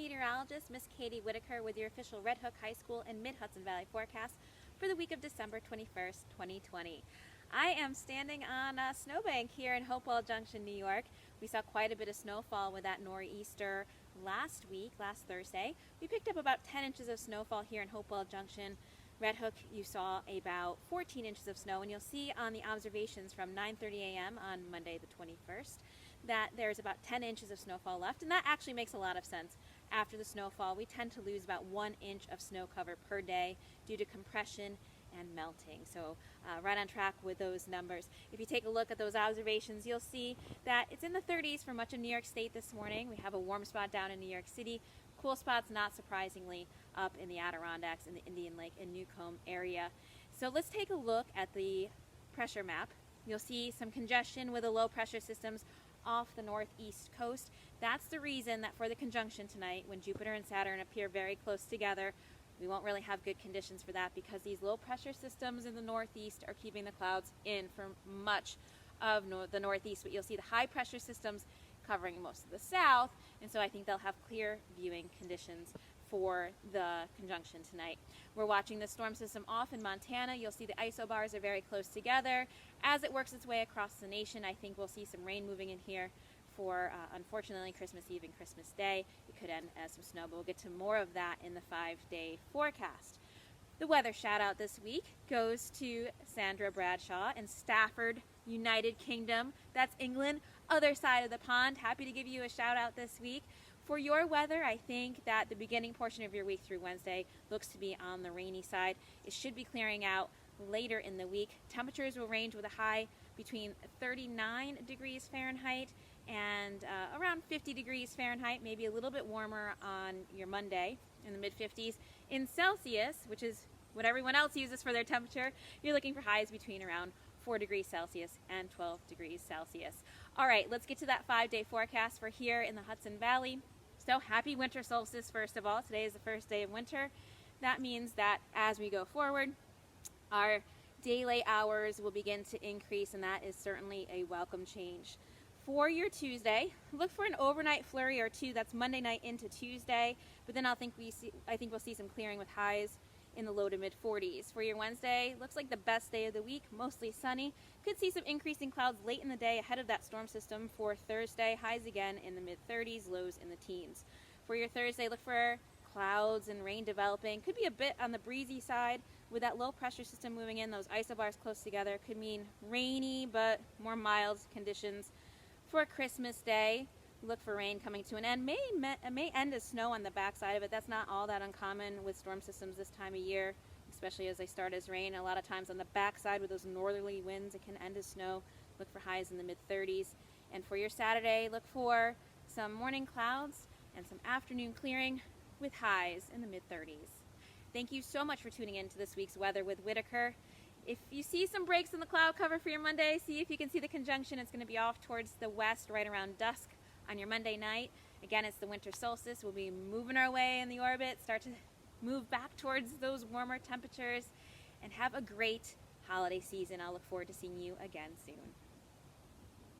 meteorologist, Miss Katie Whittaker, with your official Red Hook High School and Mid-Hudson Valley forecast for the week of December 21st, 2020. I am standing on a snowbank here in Hopewell Junction, New York. We saw quite a bit of snowfall with that nor'easter last Thursday. We picked up about 10 inches of snowfall here in Hopewell Junction. Red Hook, you saw about 14 inches of snow, and you'll see on the observations from 9:30 a.m. on Monday the 21st that there's about 10 inches of snowfall left, and that actually makes a lot of sense. After the snowfall, we tend to lose about 1 inch of snow cover per day due to compression and melting. So right on track with those numbers. If you take a look at those observations, you'll see that it's in the 30s for much of New York State this morning. We have a warm spot down in New York City. Cool spots, not surprisingly, up in the Adirondacks and the Indian Lake and Newcomb area. So let's take a look at the pressure map. You'll see some congestion with the low pressure systems off the northeast coast. That's the reason that for the conjunction tonight, when Jupiter and Saturn appear very close together, we won't really have good conditions for that because these low pressure systems in the northeast are keeping the clouds in for much of the northeast, but you'll see the high pressure systems covering most of the south, and so I think they'll have clear viewing conditions for the conjunction tonight. We're watching the storm system off in Montana. You'll see the isobars are very close together. As it works its way across the nation, I think we'll see some rain moving in here for, unfortunately, Christmas Eve and Christmas Day. It could end as some snow, but we'll get to more of that in the 5-day forecast. The weather shout out this week goes to Sandra Bradshaw in Stafford, United Kingdom. That's England, other side of the pond. Happy to give you a shout out this week. For your weather, I think that the beginning portion of your week through Wednesday looks to be on the rainy side. It should be clearing out later in the week. Temperatures will range with a high between 39 degrees Fahrenheit and around 50 degrees Fahrenheit, maybe a little bit warmer on your Monday in the mid-50s. In Celsius, which is what everyone else uses for their temperature, you're looking for highs between around 4 degrees Celsius and 12 degrees Celsius. All right, let's get to that 5-day forecast for here in the Hudson Valley. So happy winter solstice, first of all. Today is the first day of winter. That means that as we go forward, our daylight hours will begin to increase, and that is certainly a welcome change. For your Tuesday, look for an overnight flurry or two. That's Monday night into Tuesday, but then I think we'll see some clearing with highs in the low to mid 40s. For your Wednesday, looks like the best day of the week, mostly sunny. Could see some increasing clouds late in the day ahead of that storm system. For Thursday, highs again in the mid 30s, lows in the teens. For your Thursday, look for clouds and rain developing. Could be a bit on the breezy side with that low pressure system moving in. Those isobars close together could mean rainy but more mild conditions. For Christmas Day, look for rain coming to an end. May end as snow on the backside of it. That's not all that uncommon with storm systems this time of year, especially as they start as rain. A lot of times on the backside with those northerly winds, it can end as snow. Look for highs in the mid-30s. And for your Saturday, look for some morning clouds and some afternoon clearing with highs in the mid-30s. Thank you so much for tuning in to this week's Weather with Whittaker. If you see some breaks in the cloud cover for your Monday, see if you can see the conjunction. It's going to be off towards the west right around dusk on your Monday night. Again, it's the winter solstice. We'll be moving our way in the orbit, start to move back towards those warmer temperatures, and have a great holiday season. I'll look forward to seeing you again soon.